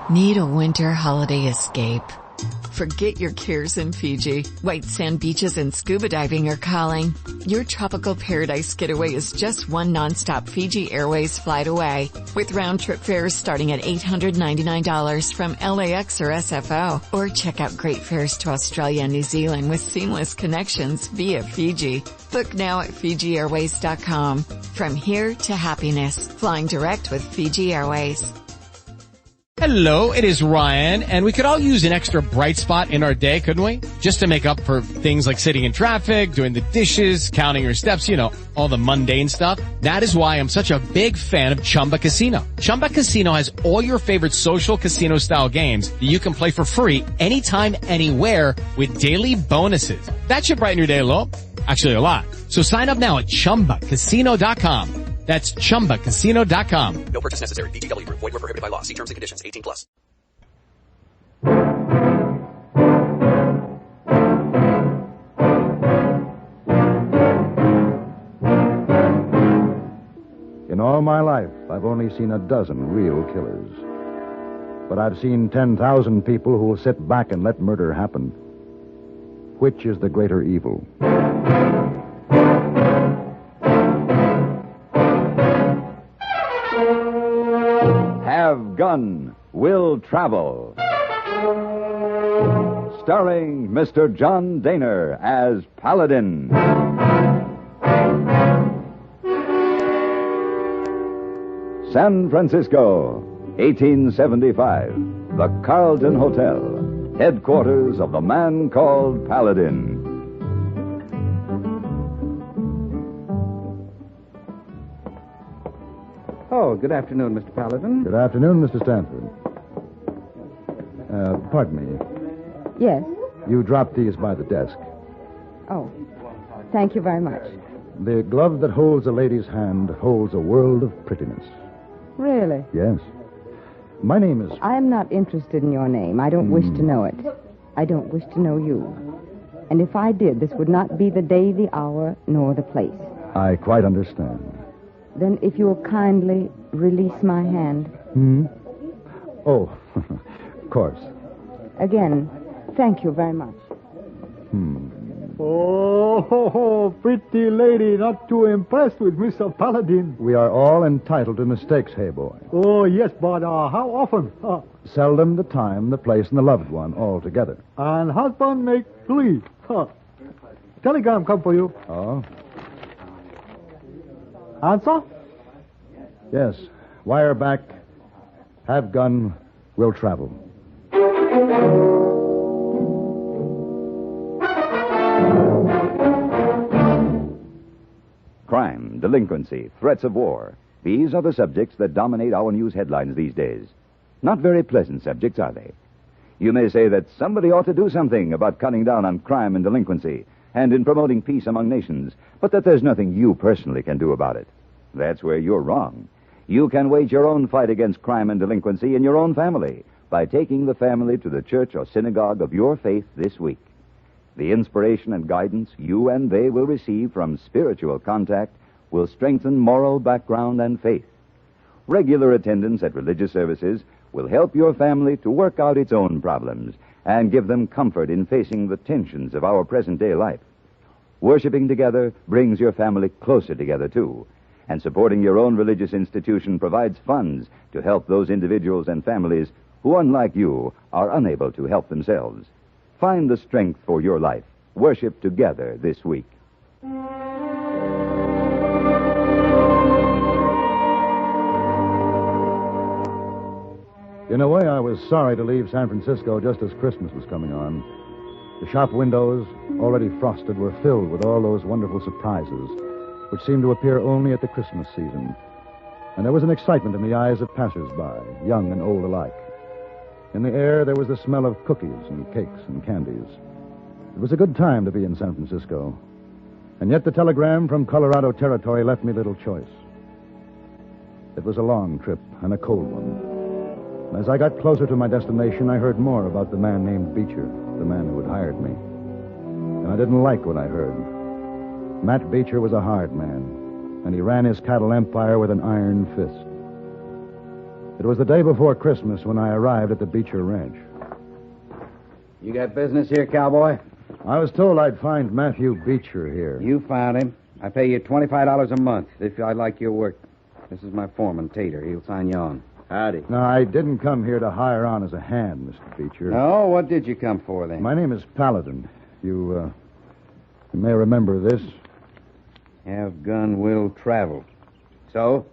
Need a winter holiday escape? Forget your cares in Fiji. White sand beaches and scuba diving are calling. Your tropical paradise getaway is just one nonstop Fiji Airways flight away, with round-trip fares starting at $899 from LAX or SFO. Or check out great fares to Australia and New Zealand with seamless connections via Fiji. Book now at FijiAirways.com. From here to happiness, flying direct with Fiji Airways. Hello, it is Ryan, and we could all use an extra bright spot in our day, couldn't we? Just to make up for things like sitting in traffic, doing the dishes, counting your steps, you know, all the mundane stuff. That is why I'm such a big fan of Chumba Casino. Chumba Casino has all your favorite social casino-style games that you can play for free anytime, anywhere with daily bonuses. That should brighten your day a little. Actually, a lot. So sign up now at ChumbaCasino.com. That's ChumbaCasino.com. No purchase necessary. VGW Group. Void where prohibited by law. See terms and conditions. 18+. In all my life, I've only seen a dozen real killers. But I've seen 10,000 people who will sit back and let murder happen. Which is the greater evil? Have Gun Will Travel. Starring Mr. John Daner as Paladin. San Francisco, 1875. The Carlton Hotel, headquarters of the man called Paladin. Oh, good afternoon, Mr. Paladin. Good afternoon, Mr. Stanford. Pardon me. Yes. You dropped these by the desk. Oh, thank you very much. The glove that holds a lady's hand holds a world of prettiness. Really? Yes. My name is... I am not interested in your name. I don't wish to know it. I don't wish to know you. And if I did, this would not be the day, the hour, nor the place. I quite understand. Then if you will kindly release my hand. Oh, of course. Again, thank you very much. Oh, pretty lady, not too impressed with Mr. Paladin. We are all entitled to mistakes, hey boy. Oh, yes, but how often? Seldom, the time, the place, and the loved one all together. And husband make 3. Telegram come for you. Oh? Answer? Yes. Wire back. Have gun. Will travel. Crime, delinquency, threats of war. These are the subjects that dominate our news headlines these days. Not very pleasant subjects, are they? You may say that somebody ought to do something about cutting down on crime and delinquency and in promoting peace among nations, but that there's nothing you personally can do about it. That's where you're wrong. You can wage your own fight against crime and delinquency in your own family by taking the family to the church or synagogue of your faith this week. The inspiration and guidance you and they will receive from spiritual contact will strengthen moral background and faith. Regular attendance at religious services will help your family to work out its own problems and give them comfort in facing the tensions of our present-day life. Worshipping together brings your family closer together, too. And supporting your own religious institution provides funds to help those individuals and families who, unlike you, are unable to help themselves. Find the strength for your life. Worship together this week. In a way, I was sorry to leave San Francisco just as Christmas was coming on. The shop windows, already frosted, were filled with all those wonderful surprises which seemed to appear only at the Christmas season. And there was an excitement in the eyes of passers-by, young and old alike. In the air, there was the smell of cookies and cakes and candies. It was a good time to be in San Francisco. And yet the telegram from Colorado Territory left me little choice. It was a long trip and a cold one. And as I got closer to my destination, I heard more about the man named Beecher, the man who had hired me. And I didn't like what I heard. Matt Beecher was a hard man, and he ran his cattle empire with an iron fist. It was the day before Christmas when I arrived at the Beecher Ranch. You got business here, cowboy? I was told I'd find Matthew Beecher here. You found him. I pay you $25 a month if I like your work. This is my foreman, Tater. He'll sign you on. Howdy. No, I didn't come here to hire on as a hand, Mr. Beecher. No? What did you come for, then? My name is Paladin. You may remember this. Have gun will travel. So?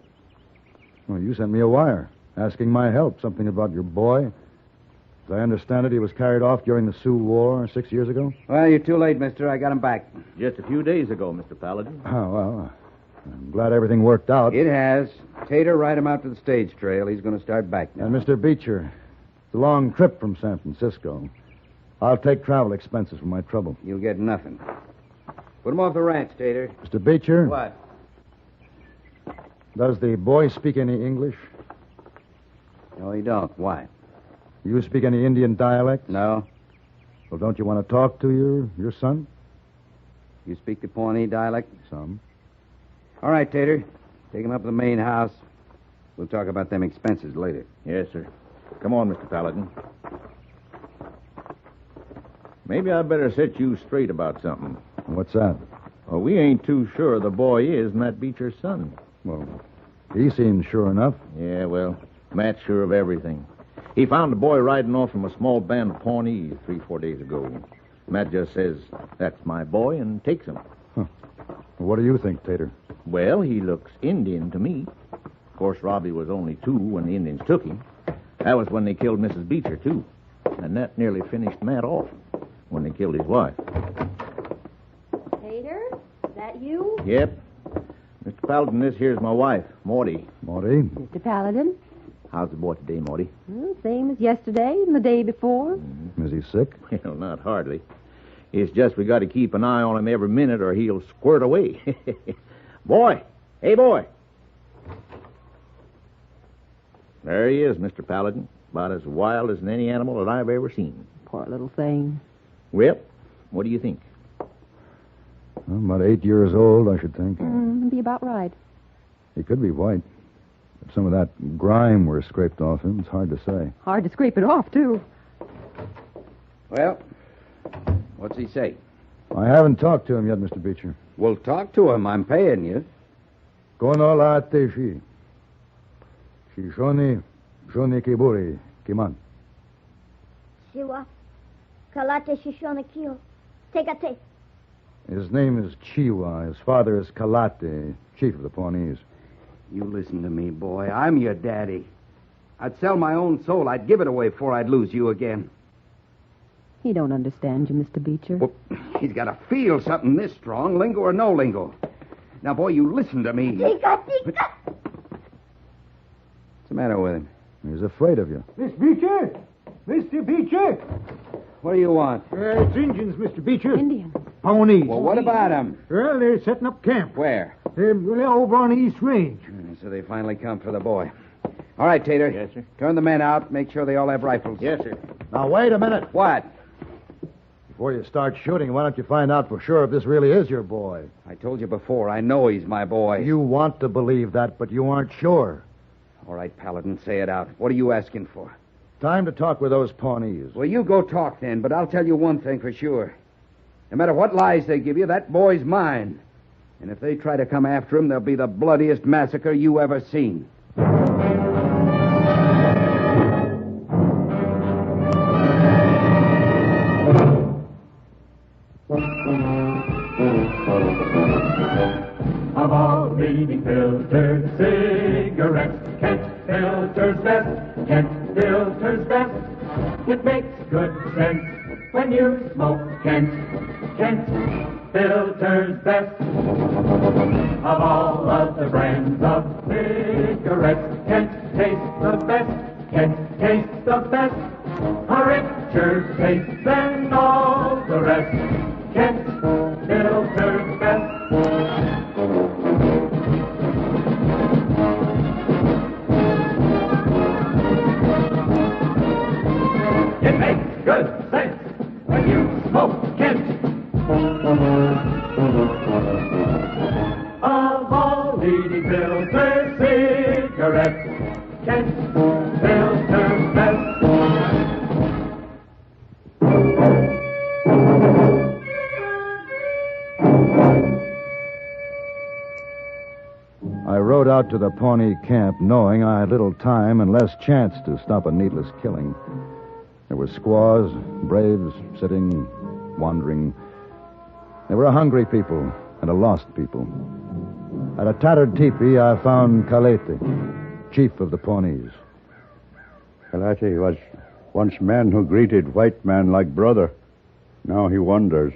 Well, you sent me a wire asking my help, something about your boy. As I understand it, he was carried off during the Sioux War 6 years ago. Well, you're too late, mister. I got him back. Just a few days ago, Mr. Paladin. Oh, well, I'm glad everything worked out. It has. Tater, ride him out to the stage trail. He's going to start back now. And Mr. Beecher, it's a long trip from San Francisco. I'll take travel expenses for my trouble. You'll get nothing. Put him off the ranch, Tater. Mr. Beecher? What? Does the boy speak any English? No, he don't. Why? You speak any Indian dialect? No. Well, don't you want to talk to your son? You speak the Pawnee dialect? Some. All right, Tater. Take him up to the main house. We'll talk about them expenses later. Yes, sir. Come on, Mr. Paladin. Maybe I better set you straight about something. What's that? Well, we ain't too sure the boy is Matt Beecher's son. Well, he seems sure enough. Yeah, well, Matt's sure of everything. He found the boy riding off from a small band of Pawnees 3-4 days ago. Matt just says, "That's my boy," and takes him. Huh. What do you think, Tater? Well, he looks Indian to me. Of course, Robbie was only 2 when the Indians took him. That was when they killed Mrs. Beecher, too. And that nearly finished Matt off when they killed his wife. Tater, is that you? Yep. Mr. Paladin, this here's my wife, Morty. Morty? Mr. Paladin? How's the boy today, Morty? Well, same as yesterday and the day before. Is he sick? Well, not hardly. It's just we got to keep an eye on him every minute or he'll squirt away. Boy! Hey, boy! There he is, Mr. Paladin. About as wild as any animal that I've ever seen. Poor little thing. Well, what do you think? Well, about 8 years old, I should think. Be about right. He could be white. If some of that grime were scraped off him, it's hard to say. Hard to scrape it off, too. Well, what's he say? I haven't talked to him yet, Mr. Beecher. Well, talk to him. I'm paying you. Kono la teshi. Shishoni, shoni kiburi, kiman. Siwa, kalate shishona kio. Tegate. His name is Chiwa. His father is Kalate, chief of the Pawnees. You listen to me, boy. I'm your daddy. I'd sell my own soul. I'd give it away before I'd lose you again. He don't understand you, Mr. Beecher. Well, he's got to feel something this strong, lingo or no lingo. Now, boy, you listen to me. Tika. What's the matter with him? He's afraid of you. Miss Beecher? Mr. Beecher? What do you want? It's Indians, Mr. Beecher. Indians. Pawnees. Well, what about him? Well, they're setting up camp. Where? They're over on the East Range. So they finally come for the boy. All right, Tater. Yes, sir. Turn the men out. Make sure they all have rifles. Yes, sir. Now, wait a minute. What? Before you start shooting, why don't you find out for sure if this really is your boy? I told you before, I know he's my boy. You want to believe that, but you aren't sure. All right, Paladin, say it out. What are you asking for? Time to talk with those Pawnees. Well, you go talk then, but I'll tell you one thing for sure. No matter what lies they give you, that boy's mine. And if they try to come after him, there'll be the bloodiest massacre you ever seen. Of all leading filtered cigarettes, Kent filters best. Kent filters best. It makes good sense when you smoke Kent. Kent filters best. Of all of the brands of cigarettes, Kent tastes the best. Kent tastes the best. A richer taste than all the rest. Kent filters best. It makes good sense when you smoke Kent. Of all leading filter cigarettes, Kent rode out to the Pawnee camp knowing I had little time and less chance to stop a needless killing. There were squaws, braves, sitting, wandering. There were a hungry people and a lost people. At a tattered teepee, I found Kalete, chief of the Pawnees. Kalate was once man who greeted white man like brother. Now he wanders,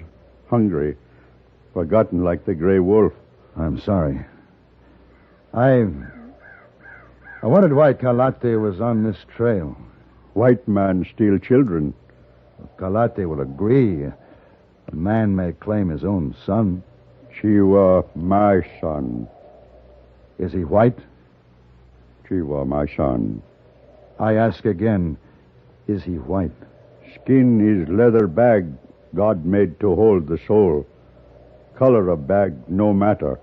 hungry, forgotten like the gray wolf. I'm sorry. I wondered why Kalate was on this trail. White man steal children. Kalate will agree. A man may claim his own son. She was my son. Is he white? She was my son. I ask again, is he white? Skin is leather bag God made to hold the soul. Color of bag no matter.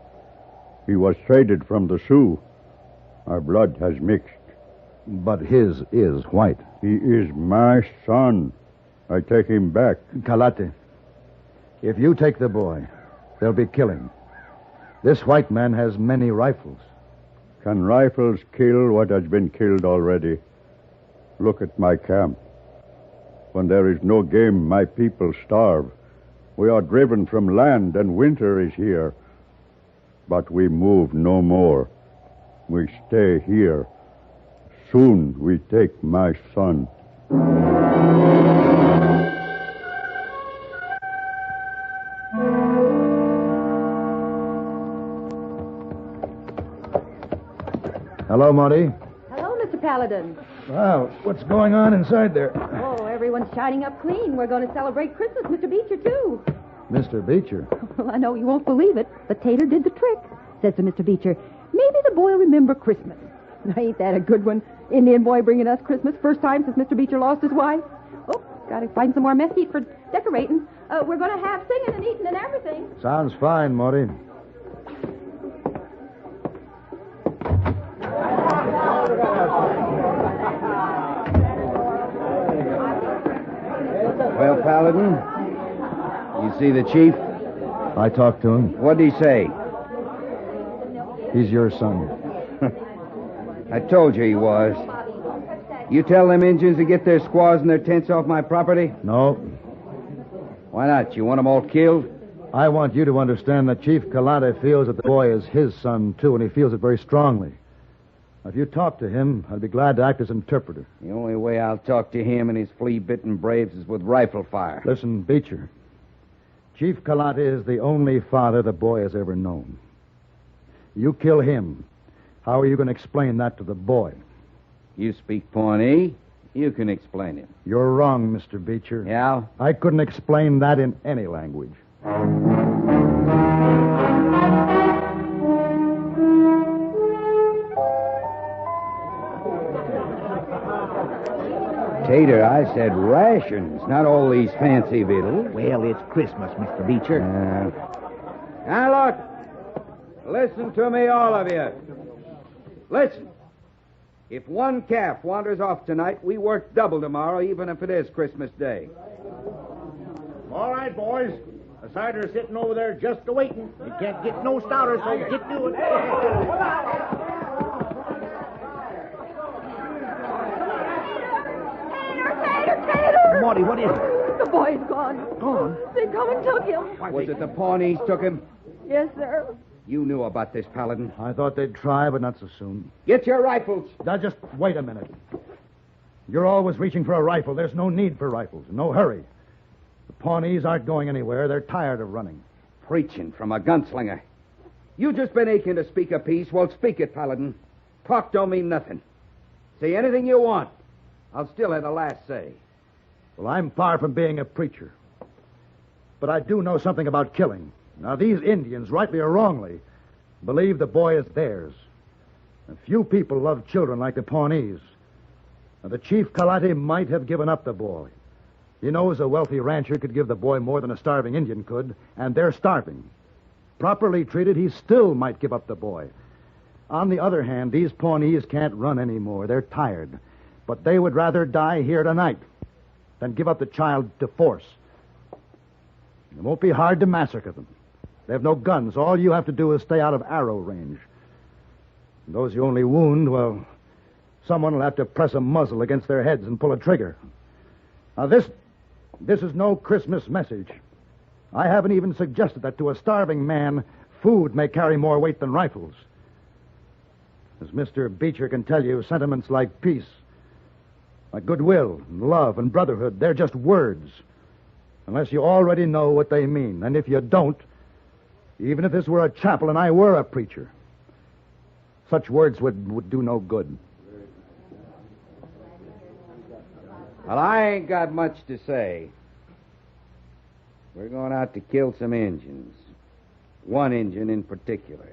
He was traded from the Sioux. Our blood has mixed. But his is white. He is my son. I take him back. Kalate, if you take the boy, there'll be killing. This white man has many rifles. Can rifles kill what has been killed already? Look at my camp. When there is no game, my people starve. We are driven from land, and winter is here. But we move no more. We stay here. Soon we take my son. Hello, Monty. Hello, Mr. Paladin. Well, what's going on inside there? Oh, everyone's shining up clean. We're going to celebrate Christmas, Mr. Beecher, too. Mr. Beecher? Well, I know you won't believe it, but Tater did the trick, says to Mr. Beecher. Maybe the boy will remember Christmas. Ain't that a good one? Indian boy bringing us Christmas. First time since Mr. Beecher lost his wife. Oh, got to find some more mesquite for decorating. We're going to have singing and eating and everything. Sounds fine, Morty. Well, Paladin, you see the chief? I talked to him. What'd he say? He's your son. I told you he was. You tell them Injuns to get their squaws and their tents off my property? No. Why not? You want them all killed? I want you to understand that Chief Kalate feels that the boy is his son, too, and he feels it very strongly. If you talk to him, I'd be glad to act as interpreter. The only way I'll talk to him and his flea-bitten braves is with rifle fire. Listen, Beecher. Chief Kalate is the only father the boy has ever known. You kill him. How are you going to explain that to the boy? You speak Pawnee. You can explain it. You're wrong, Mr. Beecher. Yeah? I couldn't explain that in any language. Tater, I said rations, not all these fancy victuals. Well, it's Christmas, Mr. Beecher. Now, look. Listen to me, all of you. Listen. If one calf wanders off tonight, we work double tomorrow, even if it is Christmas Day. All right, boys. The cider's sitting over there just a-waiting. You can't get no stouter, so get to it. Tater! Morty, what is it? The boy's gone. Gone? They come and took him. Was it the Pawnees took him? Yes, sir. You knew about this, Paladin. I thought they'd try, but not so soon. Get your rifles. Now, just wait a minute. You're always reaching for a rifle. There's no need for rifles. No hurry. The Pawnees aren't going anywhere. They're tired of running. Preaching from a gunslinger. You just been aching to speak a piece. Well, speak it, Paladin. Talk don't mean nothing. Say anything you want. I'll still have the last say. Well, I'm far from being a preacher. But I do know something about killing. Now, these Indians, rightly or wrongly, believe the boy is theirs. And few people love children like the Pawnees. Now, the Chief Kalate might have given up the boy. He knows a wealthy rancher could give the boy more than a starving Indian could, and they're starving. Properly treated, he still might give up the boy. On the other hand, these Pawnees can't run anymore. They're tired. But they would rather die here tonight than give up the child to force. It won't be hard to massacre them. They have no guns. All you have to do is stay out of arrow range. And those you only wound, well, someone will have to press a muzzle against their heads and pull a trigger. Now, this is no Christmas message. I haven't even suggested that to a starving man, food may carry more weight than rifles. As Mr. Beecher can tell you, sentiments like peace, like goodwill, and love, and brotherhood, they're just words, unless you already know what they mean. And if you don't, even if this were a chapel and I were a preacher, such words would do no good. Well, I ain't got much to say. We're going out to kill some Injuns. One Injun in particular.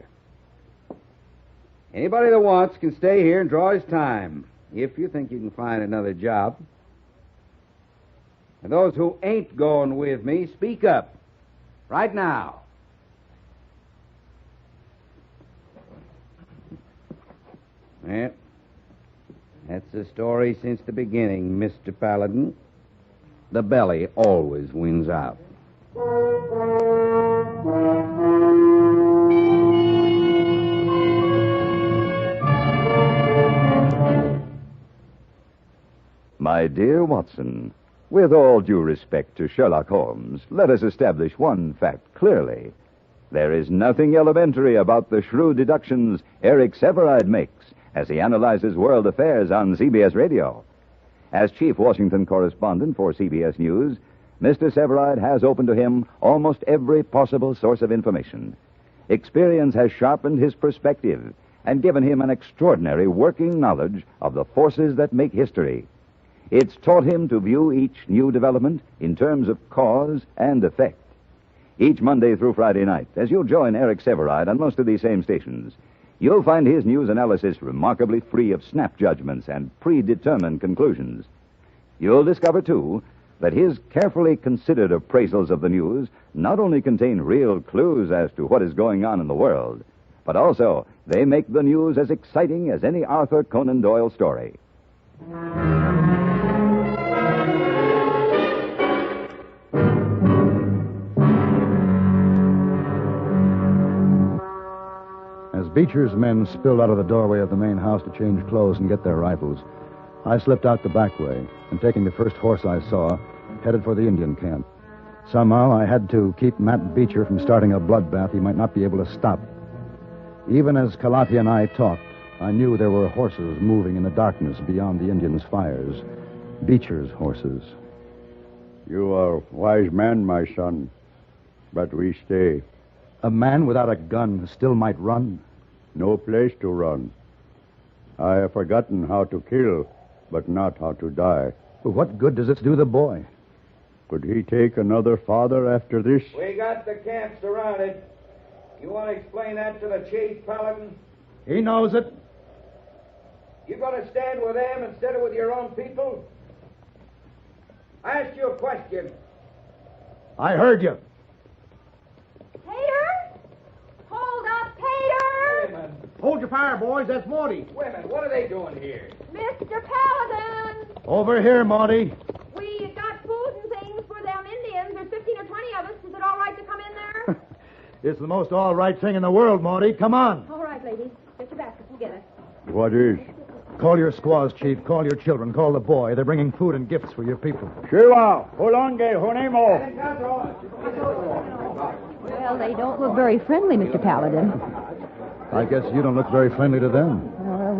Anybody that wants can stay here and draw his time, if you think you can find another job. And those who ain't going with me, speak up. Right now. Yeah. That's the story since the beginning, Mr. Paladin. The belly always wins out. My dear Watson, with all due respect to Sherlock Holmes, let us establish one fact clearly. There is nothing elementary about the shrewd deductions Eric Severide makes as he analyzes world affairs on CBS Radio. As chief Washington correspondent for CBS News, Mr. Severide has open to him almost every possible source of information. Experience has sharpened his perspective and given him an extraordinary working knowledge of the forces that make history. It's taught him to view each new development in terms of cause and effect. Each Monday through Friday night, as you join Eric Severide on most of these same stations, you'll find his news analysis remarkably free of snap judgments and predetermined conclusions. You'll discover, too, that his carefully considered appraisals of the news not only contain real clues as to what is going on in the world, but also they make the news as exciting as any Arthur Conan Doyle story. As Beecher's men spilled out of the doorway of the main house to change clothes and get their rifles, I slipped out the back way and, taking the first horse I saw, headed for the Indian camp. Somehow I had to keep Matt Beecher from starting a bloodbath he might not be able to stop. Even as Kalati and I talked, I knew there were horses moving in the darkness beyond the Indians' fires. Beecher's horses. You are a wise man, my son, but we stay. A man without a gun still might run. No place to run. I have forgotten how to kill, but not how to die. But what good does this do the boy? Could he take another father after this? We got the camp surrounded. You want to explain that to the chief, Paladin? He knows it. You going to stand with them instead of with your own people? I asked you a question. I heard you. Tater? Hold up, Tater! Women. Hold your fire, boys. That's Morty. Women, what are they doing here? Mr. Paladin! Over here, Monty. We got food and things for them Indians. There's 15 or 20 of us. Is it all right to come in there? It's the most all right thing in the world, Monty. Come on. All right, ladies. Get your baskets and get it. What is? Call your squaws, Chief. Call your children. Call the boy. They're bringing food and gifts for your people. Shiva, Holonge, Honemo. Well, they don't look very friendly, Mr. Paladin. I guess you don't look very friendly to them.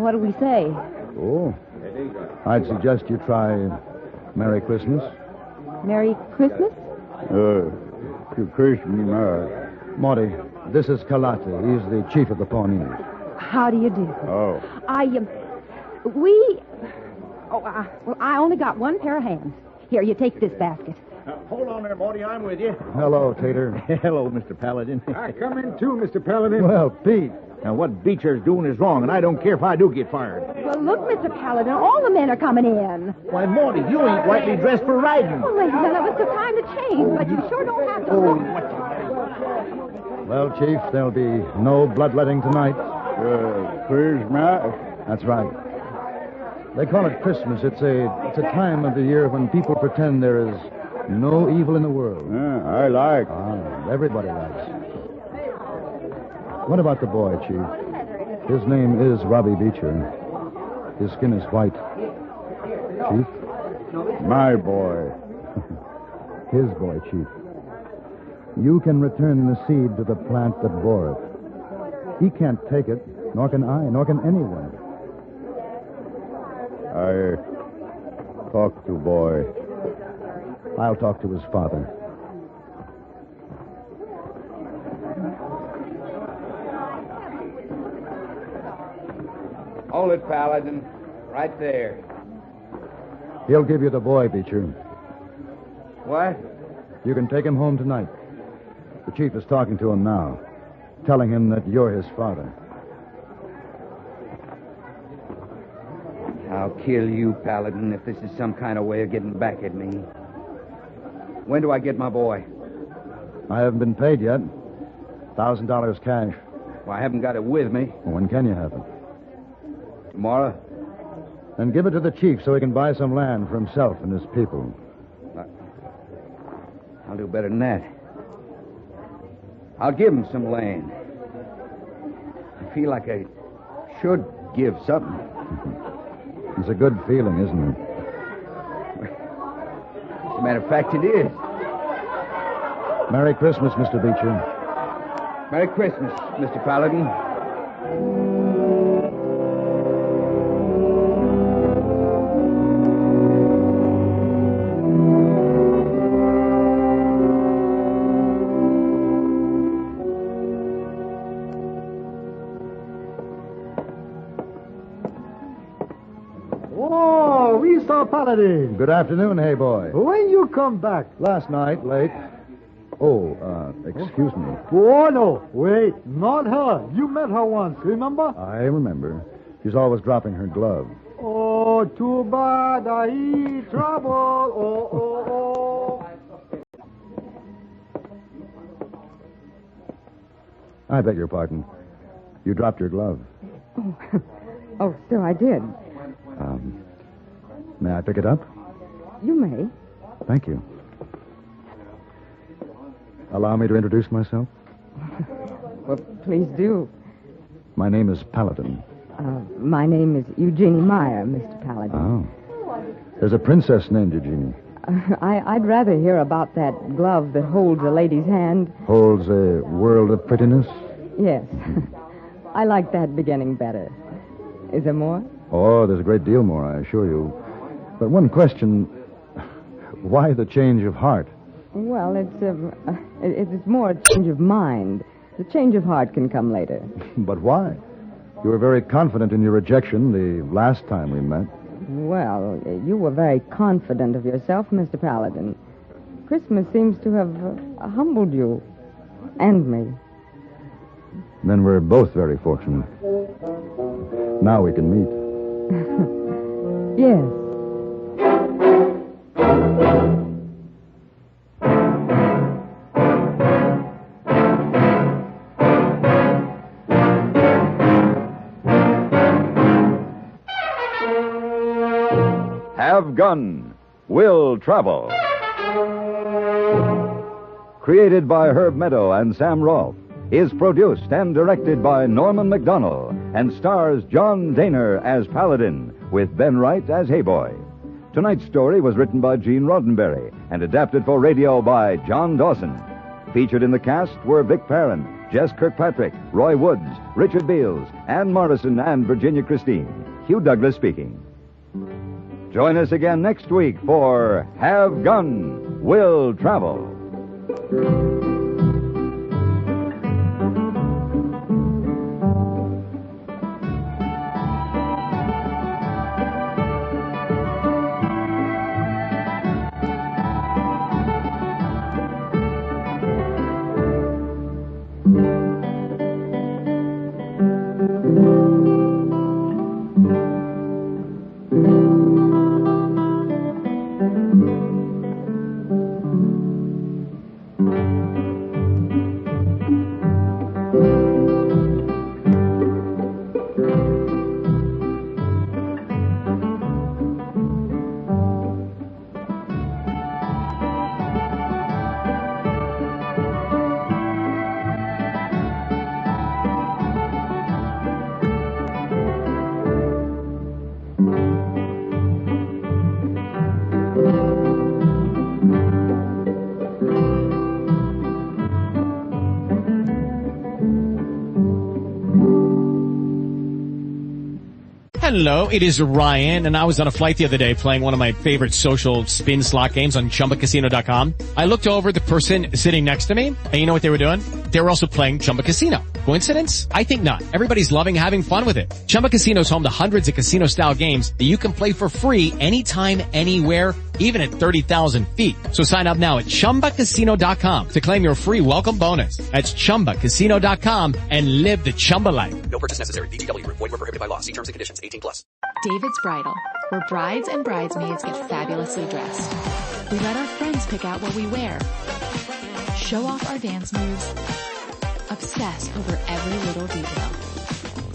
What do we say? Oh. I'd suggest you try Merry Christmas. Merry Christmas? To Christmas. Monty, this is Kalate. He's the chief of the Pawnees. How do you do? Oh. Well, I only got one pair of hands. Here, you take this basket. Hold on there, Morty. I'm with you. Hello, Tater. Hello, Mr. Paladin. I come in too, Mr. Paladin. Well, Pete. Now, what Beecher's doing is wrong, and I don't care if I do get fired. Well, look, Mr. Paladin, all the men are coming in. Why, Morty, you ain't rightly dressed for riding. Well, ladies, now, it was the time to change, but you sure don't have to look. Well, Chief, there'll be no bloodletting tonight. Christmas? That's right. They call it Christmas. It's a time of the year when people pretend there is no evil in the world. I like. Everybody likes. What about the boy, Chief? His name is Robbie Beecher. His skin is white. Chief? My boy. His boy, Chief. You can return the seed to the plant that bore it. He can't take it, nor can I, nor can anyone. I talk to boy. I'll talk to his father. Hold it, Paladin. Right there. He'll give you the boy, Beecher. What? You can take him home tonight. The chief is talking to him now, telling him that you're his father. I'll kill you, Paladin, if this is some kind of way of getting back at me. When do I get my boy? I haven't been paid yet. $1,000 cash. Well, I haven't got it with me. Well, when can you have it? Tomorrow? Then give it to the chief so he can buy some land for himself and his people. I'll do better than that. I'll give him some land. I feel like I should give something. It's a good feeling, isn't it? As a matter of fact, it is. Merry Christmas, Mr. Beecher. Merry Christmas, Mr. Paladin. Oh, Mr. Paladin. Good afternoon, hey boy. When you come back? Last night, late. Oh, excuse me. Oh, no. Wait, not her. You met her once, remember? I remember. She's always dropping her glove. Oh, too bad. I eat trouble. Oh. I beg your pardon. You dropped your glove. Oh, so I did. May I pick it up? You may. Thank you. Allow me to introduce myself. Well, please do. My name is Paladin. My name is Eugenie Meyer, Mr. Paladin. Oh. There's a princess named Eugenie. I'd rather hear about that glove that holds a lady's hand. Holds a world of prettiness? Yes. I like that beginning better. Is there more? Oh, there's a great deal more, I assure you. But one question, why the change of heart? Well, it's more a change of mind. The change of heart can come later. But why? You were very confident in your rejection the last time we met. Well, you were very confident of yourself, Mr. Paladin. Christmas seems to have humbled you. And me. Then we're both very fortunate. Now we can meet. Yes. Have Gun, Will Travel. Created by Herb Meadow and Sam Rolfe, is produced and directed by Norman McDonnell and stars John Daner as Paladin with Ben Wright as Hayboy. Tonight's story was written by Gene Roddenberry and adapted for radio by John Dawson. Featured in the cast were Vic Perrin, Jess Kirkpatrick, Roy Woods, Richard Beals, Ann Morrison, and Virginia Christine. Hugh Douglas speaking. Join us again next week for Have Gun, Will Travel. Hello, it is Ryan, and I was on a flight the other day playing one of my favorite social spin slot games on ChumbaCasino.com. I looked over at the person sitting next to me, and you know what they were doing? They were also playing Chumba Casino. Coincidence? I think not. Everybody's loving having fun with it. Chumba Casino is home to hundreds of casino-style games that you can play for free anytime, anywhere, even at 30,000 feet. So sign up now at ChumbaCasino.com to claim your free welcome bonus. That's ChumbaCasino.com and live the Chumba life. No purchase necessary. VGW. Void where prohibited by law. See terms and conditions. 18 plus. David's Bridal, where brides and bridesmaids get fabulously dressed. We let our friends pick out what we wear, show off our dance moves, obsess over every little detail,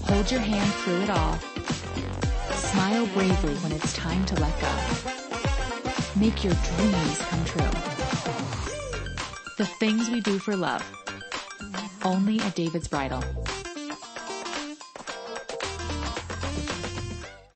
hold your hand through it all, smile bravely when it's time to let go. Make your dreams come true. The things we do for love. Only at David's Bridal.